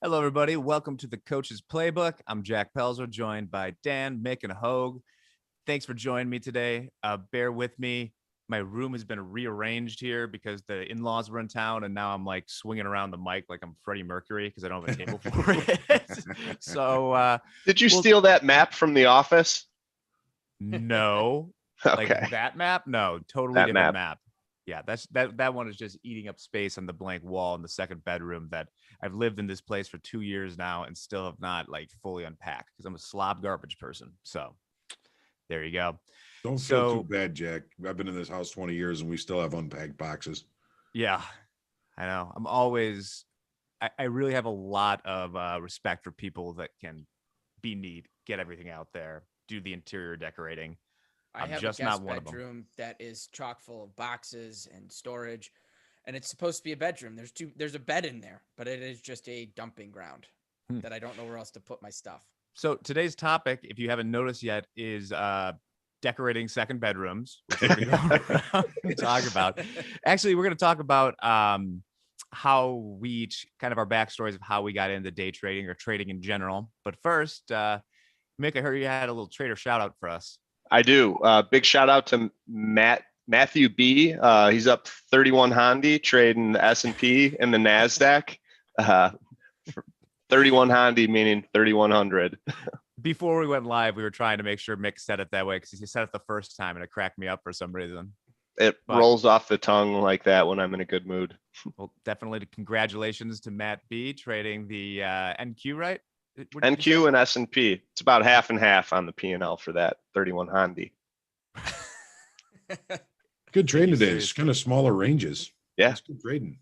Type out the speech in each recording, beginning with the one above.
Hello, everybody. Welcome to the Coach's Playbook. I'm Jack Pelzer, joined by Dan, Mick, and Hogue. Thanks for joining me today. Bear with me. My room has been rearranged here because the in-laws were in town, and now I'm like swinging around the mic like I'm Freddie Mercury because I don't have a table for it. So, Did you well, steal that map from The Office? no, like Okay, that map, no, totally that different map. map. Yeah, that one is just eating up space on the blank wall in the second bedroom that I've lived in this place for 2 years now and still have not like fully unpacked because I'm a slob garbage person. So there you go. Don't feel too So bad, Jack. I've been in this house 20 years and we still have unpacked boxes. yeah, I know. I really have a lot of respect for people that can be neat, get everything out there, do the interior decorating. I I'm have a just not guest one of them. bedroom that is chock full of boxes and storage, and it's supposed to be a bedroom. There's a bed in there, but it is just a dumping ground that I don't know where else to put my stuff. So today's topic, if you haven't noticed yet, is decorating second bedrooms, which we're going to go around and talk about. Actually, we're going to talk about how we each kind of our backstories of how we got into day trading or trading in general. But first, Mick, I heard you had a little trader shout out for us. I do. Big shout out to Matthew B. He's up 31 Handy trading the S&P and the NASDAQ. 31 Handy meaning 3,100. Before we went live, we were trying to make sure Mick said it that way because he said it the first time and it cracked me up for some reason. It rolls off the tongue like that when I'm in a good mood. Well, definitely congratulations to Matt B trading the NQ, right? NQ and S&P. It's about half and half on the P&L for that 31 Handy. Good trading today. It's kind of smaller ranges. Yeah. That's good trading.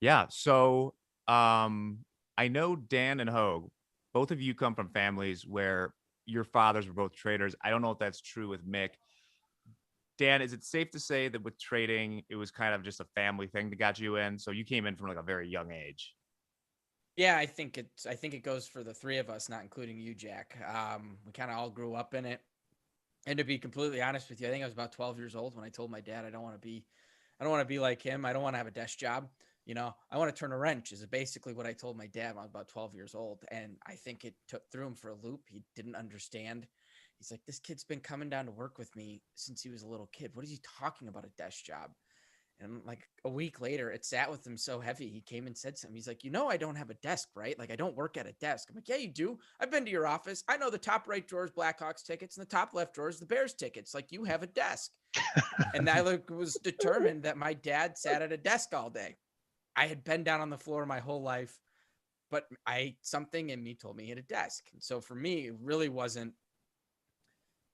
Yeah. So I know Dan and Hogue, both of you come from families where your fathers were both traders. I don't know if that's true with Mick. Dan, is it safe to say that with trading, it was kind of just a family thing that got you in? So you came in from like a very young age. Yeah, I think it goes for the three of us, not including you, Jack. We kind of all grew up in it. And to be completely honest with you, I think I was about 12 years old when I told my dad I don't want to be like him. I don't want to have a desk job. I want to turn a wrench is basically what I told my dad when I was about 12 years old. And I think it threw him for a loop. He didn't understand. He's like, this kid's been coming down to work with me since he was a little kid. What is he talking about, a desk job? And like a week later, it sat with him so heavy. He came and said something. He's like, I don't have a desk, right? Like I don't work at a desk. I'm like, yeah, you do. I've been to your office. I know the top right drawer is Blackhawks tickets and the top left drawer is the Bears tickets. Like you have a desk. And I was determined that my dad sat at a desk all day. I had been down on the floor my whole life, but something in me told me he had a desk. And so for me, it really wasn't,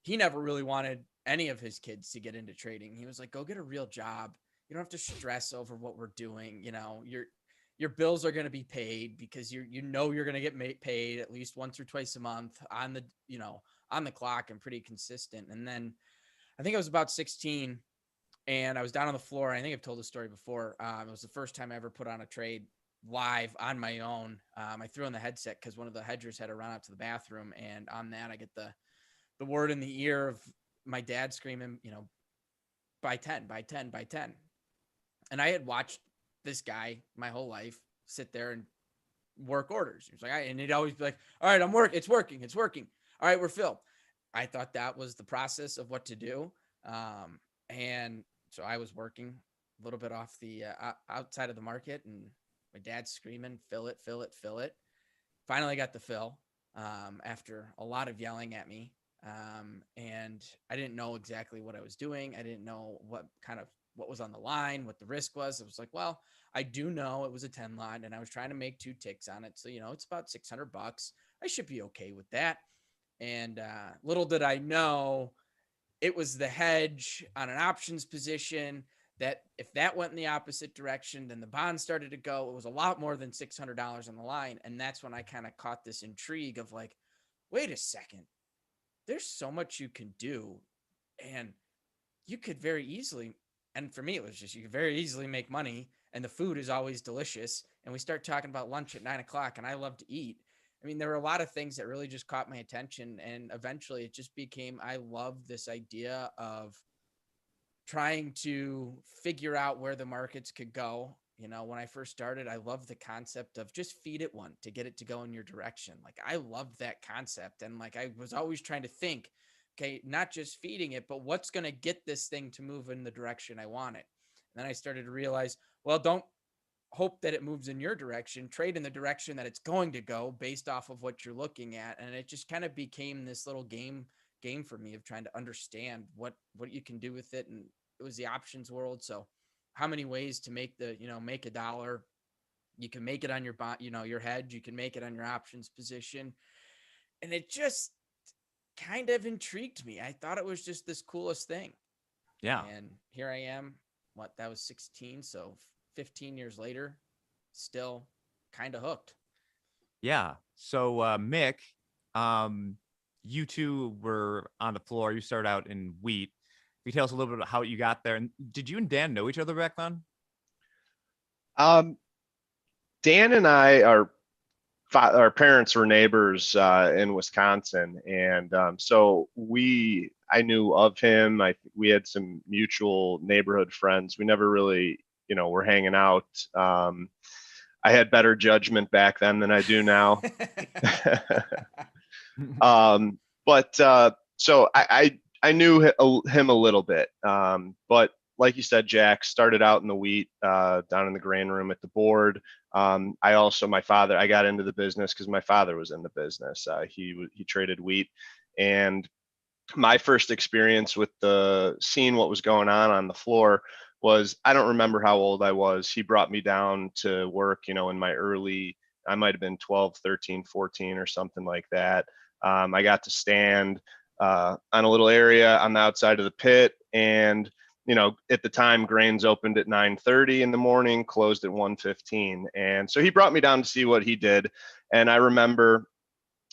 he never really wanted any of his kids to get into trading. He was like, go get a real job. You don't have to stress over what we're doing. Your bills are going to be paid because you're going to get paid at least once or twice a month on the clock and pretty consistent. And then I think I was about 16 and I was down on the floor. I think I've told this story before. It was the first time I ever put on a trade live on my own. I threw on the headset because one of the hedgers had to run out to the bathroom. And on that, I get the word in the ear of my dad screaming, buy 10, buy 10, buy 10. And I had watched this guy my whole life sit there and work orders. He was like, and he'd always be like, all right, it's working. All right, we're filled. I thought that was the process of what to do. And so I was working a little bit off the outside of the market and my dad's screaming, fill it, fill it, fill it. Finally got the fill after a lot of yelling at me. And I didn't know exactly what I was doing. I didn't know what was on the line, what the risk was. It was like, well, I do know it was a 10 line and I was trying to make 2 ticks on it. So, it's about $600. I should be okay with that. And little did I know it was the hedge on an options position that if that went in the opposite direction, then the bond started to go. It was a lot more than $600 on the line. And that's when I kind of caught this intrigue of like, wait a second. There's so much you can do and you could very easily, and for me, it was just, you could very easily make money and the food is always delicious. And we start talking about lunch at 9:00 and I love to eat. I mean, there were a lot of things that really just caught my attention. And eventually it just became, I love this idea of trying to figure out where the markets could go when I first started, I loved the concept of just feed it one to get it to go in your direction. Like I loved that concept. And like I was always trying to think, okay, not just feeding it, but what's going to get this thing to move in the direction I want it. And then I started to realize, well, don't hope that it moves in your direction, trade in the direction that it's going to go based off of what you're looking at. And it just kind of became this little game for me of trying to understand what you can do with it. And it was the options world. So how many ways to make make a dollar? You can make it on your your hedge, you can make it on your options position. And it just kind of intrigued me. I thought it was just this coolest thing. Yeah. And here I am. That was 16, so 15 years later, still kind of hooked. Yeah. So Mick, you two were on the floor. You started out in wheat. Can you tell us a little bit about how you got there? And did you and Dan know each other back then? Dan and I our parents were neighbors in Wisconsin, and so I knew of him. We had some mutual neighborhood friends. We never really, were hanging out. I had better judgment back then than I do now. But so I knew him a little bit. But like you said, Jack started out in the wheat down in the grain room at the board. My father, I got into the business because my father was in the business. He traded wheat, and my first experience with seeing what was going on the floor was, I don't remember how old I was. He brought me down to work, in my I might have been 12, 13, 14 or something like that. I got to stand on a little area on the outside of the pit, and at the time, grains opened at 9:30 in the morning, closed at 1:15. And so he brought me down to see what he did. And I remember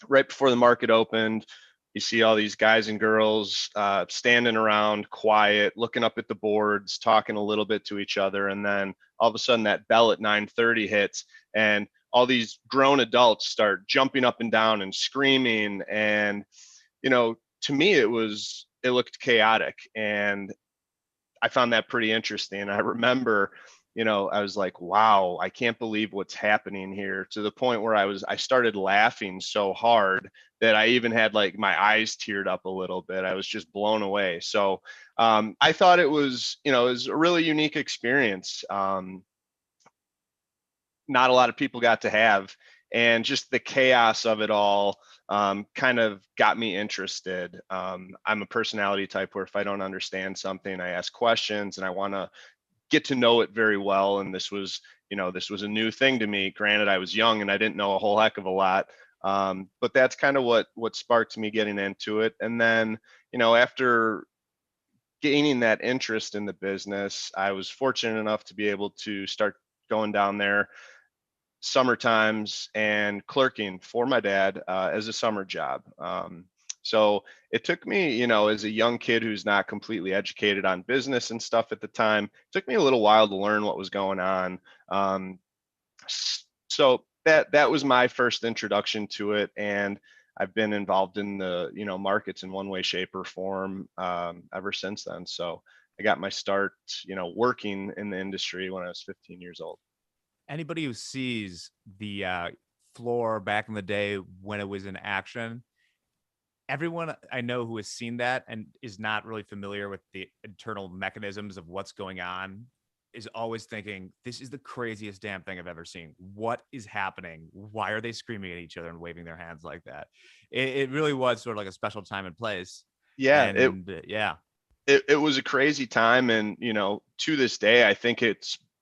right before the market opened, you see all these guys and girls standing around, quiet, looking up at the boards, talking a little bit to each other. And then all of a sudden that bell at 9:30 hits, and all these grown adults start jumping up and down and screaming. And, to me, it looked chaotic. And I found that pretty interesting. I remember, I was like, wow, I can't believe what's happening here, to the point where I started laughing so hard that I even had like my eyes teared up a little bit. I was just blown away. So I thought it was a really unique experience. Not a lot of people got to have, and just the chaos of it all kind of got me interested. I'm a personality type where if I don't understand something, I ask questions and I want to get to know it very well. And this was a new thing to me. Granted, I was young and I didn't know a whole heck of a lot. But that's kind of what sparked me getting into it. And then, after gaining that interest in the business, I was fortunate enough to be able to start going down there summer times and clerking for my dad as a summer job. So it took me, as a young kid who's not completely educated on business and stuff at the time, it took me a little while to learn what was going on. So that was my first introduction to it, and I've been involved in the markets in one way, shape, or form ever since then. So I got my start, working in the industry when I was 15 years old. Anybody who sees the floor back in the day when it was in action, everyone I know who has seen that and is not really familiar with the internal mechanisms of what's going on is always thinking, this is the craziest damn thing I've ever seen. What is happening? Why are they screaming at each other and waving their hands like that? It really was sort of like a special time and place. Yeah. And it was a crazy time. And, to this day, I think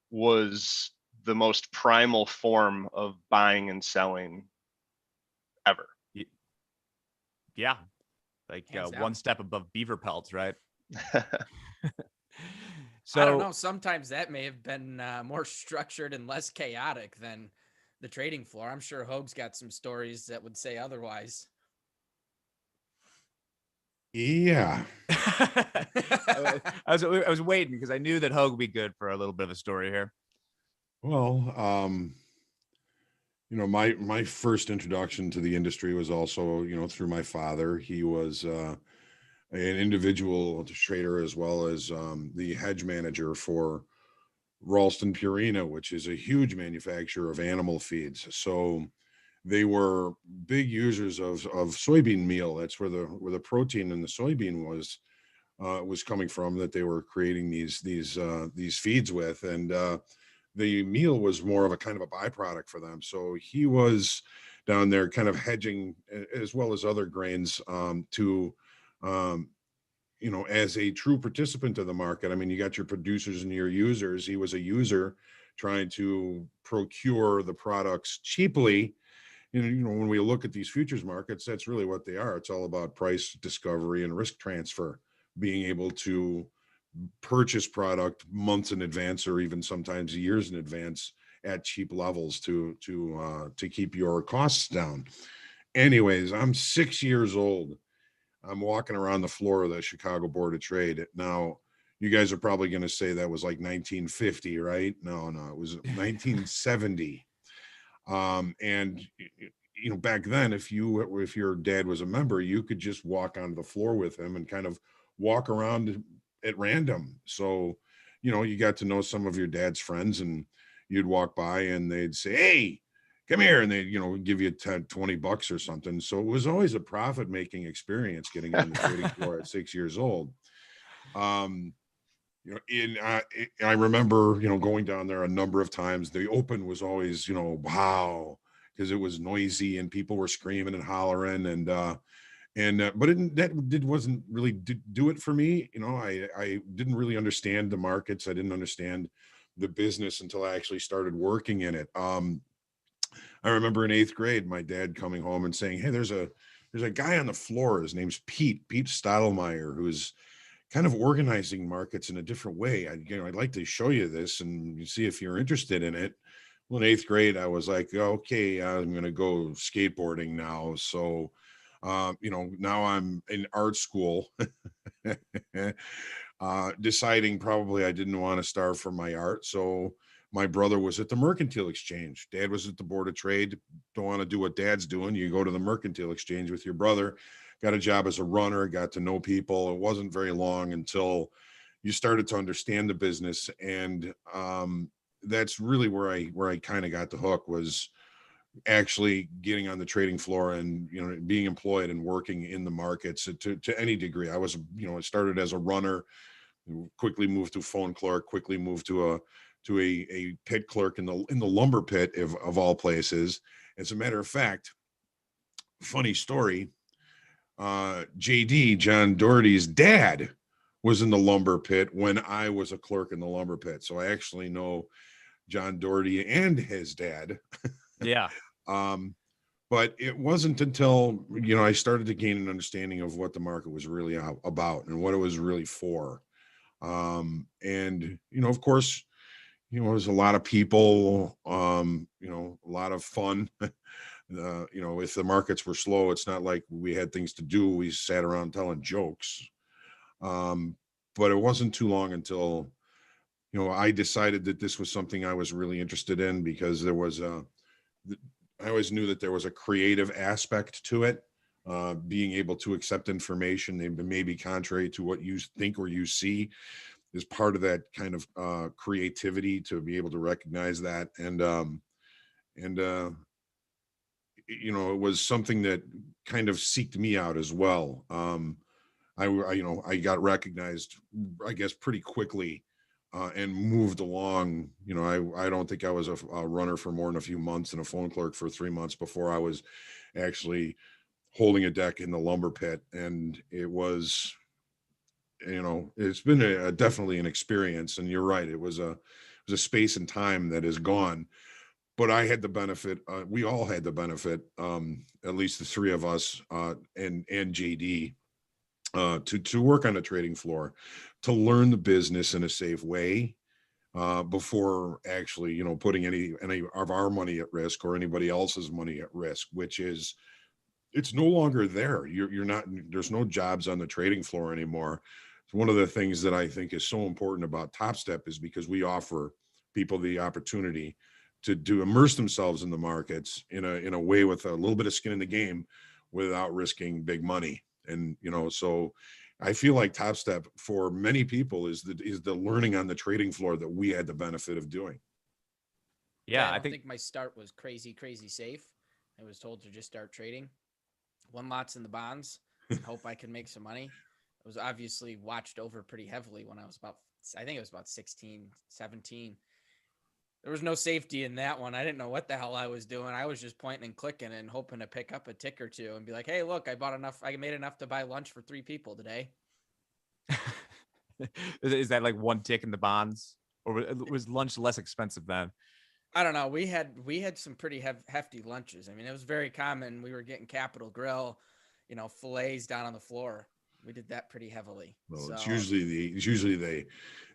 was the most primal form of buying and selling ever. Yeah. Like one step above beaver pelts, right? So I don't know. Sometimes that may have been more structured and less chaotic than the trading floor. I'm sure Hoag's got some stories that would say otherwise. Yeah. I was waiting because I knew that Hoag would be good for a little bit of a story here. Well, my first introduction to the industry was also, through my father. He was an individual trader as well as the hedge manager for Ralston Purina, which is a huge manufacturer of animal feeds. So they were big users of soybean meal. That's where the protein in the soybean was coming from, that they were creating these feeds with. And the meal was more of a kind of a byproduct for them. So he was down there kind of hedging, as well as other grains, to um, as a true participant of the market. I mean, you got your producers and your users. He was a user trying to procure the products cheaply. When we look at these futures markets, that's really what they are. It's all about price discovery and risk transfer, being able to purchase product months in advance, or even sometimes years in advance, at cheap levels to keep your costs down. Anyways, I'm 6 years old. I'm walking around the floor of the Chicago Board of Trade. Now, you guys are probably going to say that was like 1950, right? No, it was 1970. And back then, if your dad was a member, you could just walk onto the floor with him and kind of walk around at random. So, you got to know some of your dad's friends, and you'd walk by and they'd say, "Hey, come here," and they give you 10, $20 or something. So it was always a profit making experience getting on the trading floor at 6 years old. I remember going down there a number of times. The open was always wow, because it was noisy and people were screaming and hollering, but that wasn't really do it for me. I didn't really understand the markets. I didn't understand the business until I actually started working in it. I remember in 8th grade, my dad coming home and saying, "Hey, there's a guy on the floor. His name's Pete Stottlemyre, who's kind of organizing markets in a different way. I'd like to show you this and see if you're interested in it." Well, in 8th grade, I was like, "Okay, I'm going to go skateboarding now." So, now I'm in art school, deciding probably I didn't want to starve from my art. So my brother was at the Mercantile Exchange. Dad was at the Board of Trade. Don't want to do what dad's doing. You go to the Mercantile Exchange with your brother. Got a job as a runner, got to know people. It wasn't very long until you started to understand the business. And that's really where I kind of got the hook, was actually getting on the trading floor and being employed and working in the markets to any degree. I started as a runner, quickly moved to phone clerk, quickly moved to a pit clerk in the lumber pit of all places. As a matter of fact, funny story, John Doherty's dad was in the lumber pit when I was a clerk in the lumber pit. So I actually know John Doherty and his dad. Yeah. But it wasn't until, I started to gain an understanding of what the market was really about and what it was really for. And, of course, there's a lot of people, a lot of fun. If the markets were slow, it's not like we had things to do. We sat around telling jokes. But it wasn't too long until, I decided that this was something I was really interested in, because I always knew that there was a creative aspect to it. Being able to accept information, maybe contrary to what you think or you see, is part of that kind of creativity, to be able to recognize that. And it was something that kind of seeked me out as well. I got recognized, I guess, pretty quickly, and moved along. I don't think I was a runner for more than a few months and a phone clerk for 3 months before I was actually holding a deck in the lumber pit. And it was, it's been definitely an experience. And you're right, it was a space and time that is gone. But I had the benefit, we all had the benefit, at least the three of us, and JD, to work on a trading floor, to learn the business in a safe way, before actually, putting any of our money at risk or anybody else's money at risk, which is, it's no longer there. You're not, there's no jobs on the trading floor anymore. It's one of the things that I think is so important about Top Step, is because we offer people the opportunity to immerse themselves in the markets in a way with a little bit of skin in the game, without risking big money. And so I feel like Top Step for many people is the learning on the trading floor that we had the benefit of doing. Yeah, Yeah, I I don't think think my start was crazy, crazy safe. I was told to just start trading. One lots in the bonds and hope I can make some money. I was obviously watched over pretty heavily when I was about, I think it was about 16, 17. There was no safety in that one. I didn't know what the hell I was doing. I was just pointing and clicking and hoping to pick up a tick or two and be like, hey, look, I bought enough. I made enough to buy lunch for 3 people today. is that like one tick in the bonds, or was lunch less expensive then? I don't know. We had some pretty hefty lunches. I mean, it was very common. We were getting Capital Grill, fillets down on the floor. We did that pretty heavily. Well, So it's usually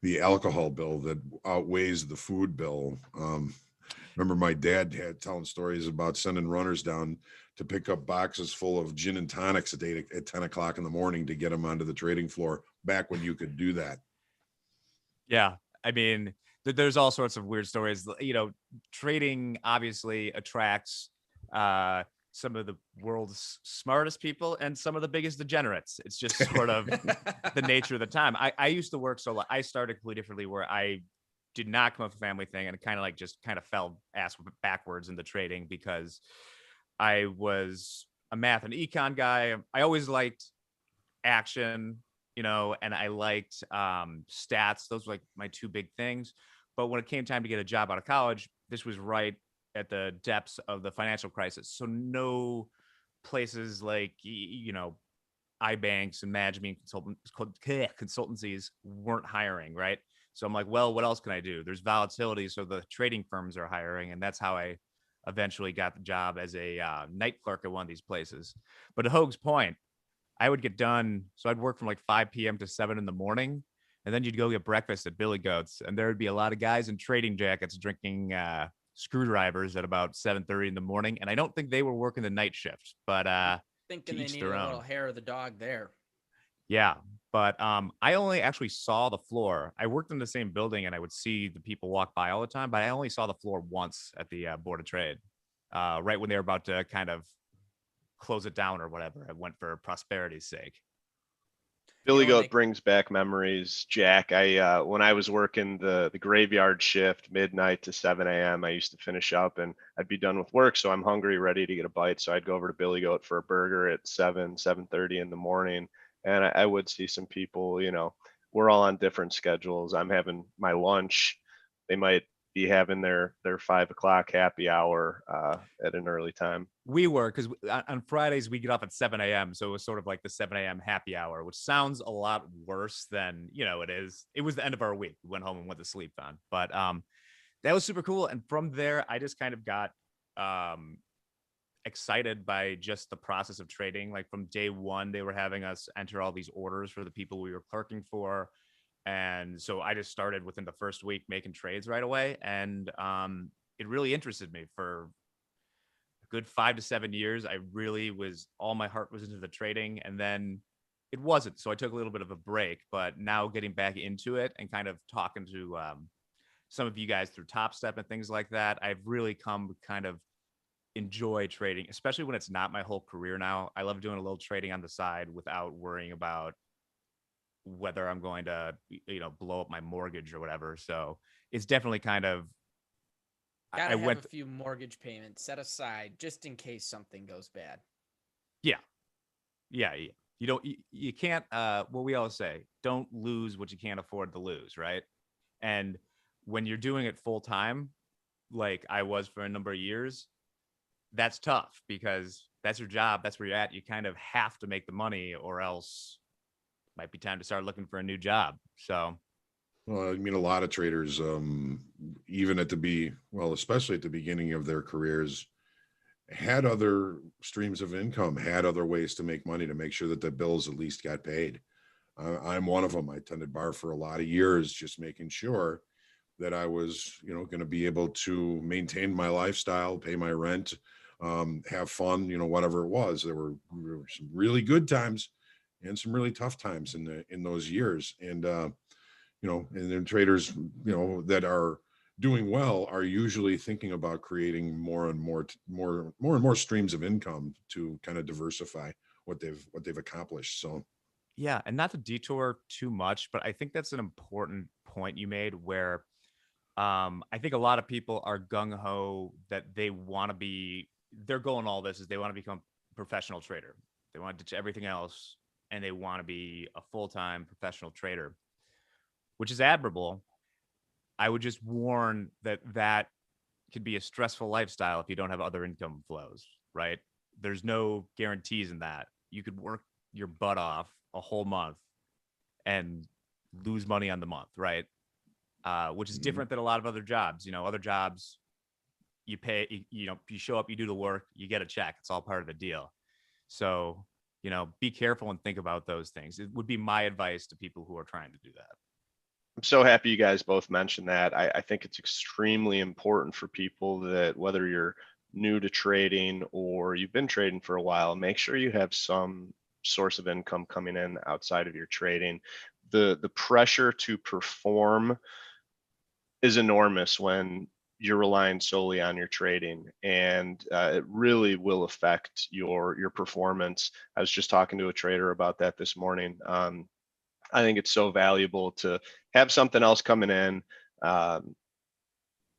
the alcohol bill that outweighs the food bill. Remember my dad had telling stories about sending runners down to pick up boxes full of gin and tonics at 10 o'clock in the morning to get them onto the trading floor back when you could do that. Yeah, I mean, there's all sorts of weird stories. Trading obviously attracts some of the world's smartest people and some of the biggest degenerates. It's just sort of the nature of the time. I used to work I started completely differently, where I did not come up with a family thing, and kind of like just kind of fell ass backwards into trading because I was a math and econ guy. I always liked action, and I liked stats. Those were like my two big things. But when it came time to get a job out of college, this was right at the depths of the financial crisis. So no places like, iBanks and management consultancies weren't hiring, right? So I'm like, well, what else can I do? There's volatility, so the trading firms are hiring, and that's how I eventually got the job as a night clerk at one of these places. But to Hoag's point, I would get done. So I'd work from like 5 p.m. to 7 in the morning. And then you'd go get breakfast at Billy Goat's. And there would be a lot of guys in trading jackets drinking screwdrivers at about 7:30 in the morning. And I don't think they were working the night shift, but to thinking they each needed their a own. little hair of the dog there. Yeah. But I only actually saw the floor. I worked in the same building and I would see the people walk by all the time, but I only saw the floor once at the Board of Trade, right when they were about to kind of close it down or whatever. I went for prosperity's sake. Billy When Goat they brings back memories, Jack. I when I was working the graveyard shift, midnight to 7 a.m., I used to finish up and I'd be done with work, so I'm hungry, ready to get a bite. So I'd go over to Billy Goat for a burger at 7:30 in the morning, and I would see some people. We're all on different schedules. I'm having my lunch. They might be having their 5 o'clock happy hour at an early time. We were, because on Fridays we get off at 7 a.m. So it was sort of like the 7 a.m. happy hour, which sounds a lot worse than, it is. It was the end of our week. We went home and went to sleep on. But that was super cool. And from there, I just kind of got excited by just the process of trading. Like from day one, they were having us enter all these orders for the people we were clerking for. And so I just started within the first week making trades right away. And it really interested me for good 5 to 7 years. I really was, all my heart was into the trading, and then it wasn't. So I took a little bit of a break, but now getting back into it and kind of talking to some of you guys through Top Step and things like that, I've really come to kind of enjoy trading, especially when it's not my whole career now. I love doing a little trading on the side without worrying about whether I'm going to, blow up my mortgage or whatever. So it's definitely kind of, gotta I have went, a few mortgage payments set aside just in case something goes bad. yeah, yeah. You can't, what we always say, don't lose what you can't afford to lose, right? And when you're doing it full time, like I was for a number of years, that's tough because that's your job. That's where you're at. You kind of have to make the money, or else it might be time to start looking for a new job. So, Well, I mean, a lot of traders, even especially at the beginning of their careers, had other streams of income, had other ways to make money to make sure that the bills at least got paid. I'm one of them. I tended bar for a lot of years, just making sure that I was, going to be able to maintain my lifestyle, pay my rent, have fun, whatever it was. There were some really good times and some really tough times in those years. And, and then traders, that are doing well are usually thinking about creating more and more streams of income to kind of diversify what they've accomplished. So Yeah, and not to detour too much, but I think that's an important point you made where I think a lot of people are gung ho that they want to be, their goal in all this is they want to become a professional trader. They want to ditch everything else and they want to be a full time professional trader, which is admirable. I would just warn that that could be a stressful lifestyle if you don't have other income flows, right? There's no guarantees in that. You could work your butt off a whole month and lose money on the month, right? Which is different than a lot of other jobs. You know, other jobs, you pay, you know, you show up, you do the work, you get a check. It's all part of the deal. So, you know, be careful and think about those things. It would be my advice to people who are trying to do that. I'm so happy you guys both mentioned that. I think it's extremely important for people that whether you're new to trading or you've been trading for a while, make sure you have some source of income coming in outside of your trading. The pressure to perform is enormous when you're relying solely on your trading, and it really will affect your performance. I was just talking to a trader about that this morning. I think it's so valuable to have something else coming in,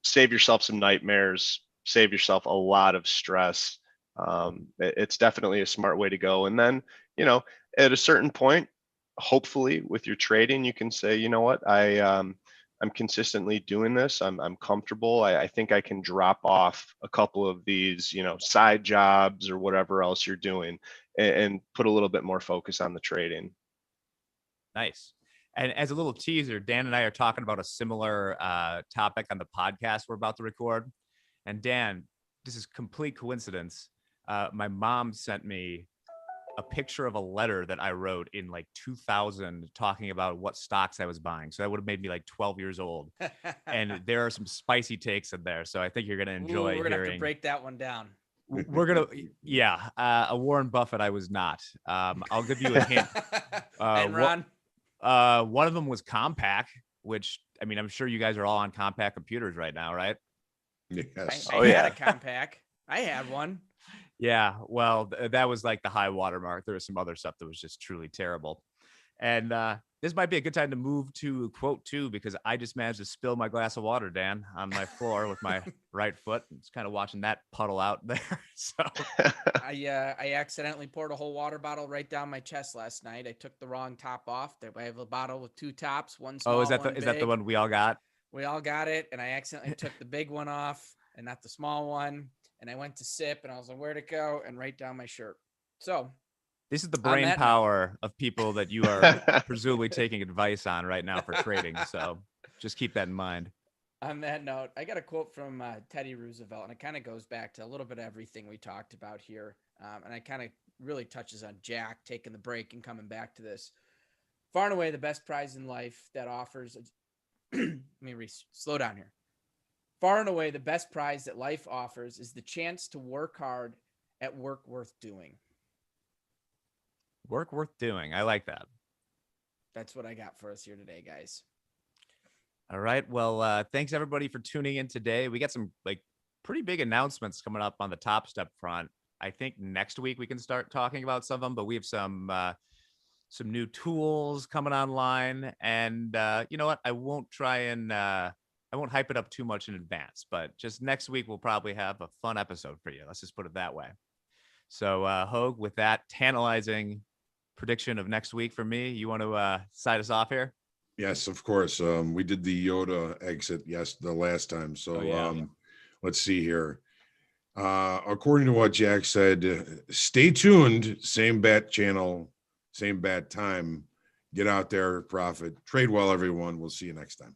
save yourself some nightmares, save yourself a lot of stress. It's definitely a smart way to go. And then, you know, at a certain point, hopefully with your trading, you can say, you know what, I'm consistently doing this. I'm comfortable. I think I can drop off a couple of these, you know, side jobs or whatever else you're doing, and put a little bit more focus on the trading. Nice. And as a little teaser, Dan and I are talking about a similar topic on the podcast we're about to record. And Dan, this is complete coincidence. My mom sent me a picture of a letter that I wrote in like 2000 talking about what stocks I was buying. So that would have made me like 12 years old. And there are some spicy takes in there. So I think you're going to enjoy We're going to have to hearing. break that one down. We're going to, yeah, a Warren Buffett I was not. I'll give you a hint. And Ron? One of them was Compaq, which, I mean, I'm sure you guys are all on Compaq computers right now, right? Yes. I had a Compaq. I had one. Yeah, well, that was like the high watermark. There was some other stuff that was just truly terrible. And this might be a good time to move to quote 2, because I just managed to spill my glass of water, Dan, on my floor with my right foot. I'm just kind of watching that puddle out there. So I accidentally poured a whole water bottle right down my chest last night. I took the wrong top off. I have a bottle with 2 tops, one small, is that one is that the big. one we all got? We all got it, and I accidentally took the big one off and not the small one. And I went to sip, and I was like, where'd it go? And right down my shirt. So this is the brain power of people that you are presumably taking advice on right now for trading. So just keep that in mind. On that note, I got a quote from Teddy Roosevelt, and it kind of goes back to a little bit of everything we talked about here. And it kind of really touches on Jack taking the break and coming back to this. Far and away, the best prize in life that offers. Let me slow down here. Far and away, the best prize that life offers is the chance to work hard at work worth doing. Work worth doing. I like that. That's what I got for us here today, guys. All right. Well, thanks everybody for tuning in today. We got some like pretty big announcements coming up on the Top Step front. I think next week we can start talking about some of them, but we have some new tools coming online, and you know what? I won't hype it up too much in advance, but just next week we'll probably have a fun episode for you. Let's just put it that way. So, Hogue, with that tantalizing prediction of next week for me, you want to side us off here? Yes, of course. We did the Yoda exit the last time. So let's see here. According to what Jack said, stay tuned. Same bat channel, same bat time. Get out there, profit. Trade well, everyone. We'll see you next time.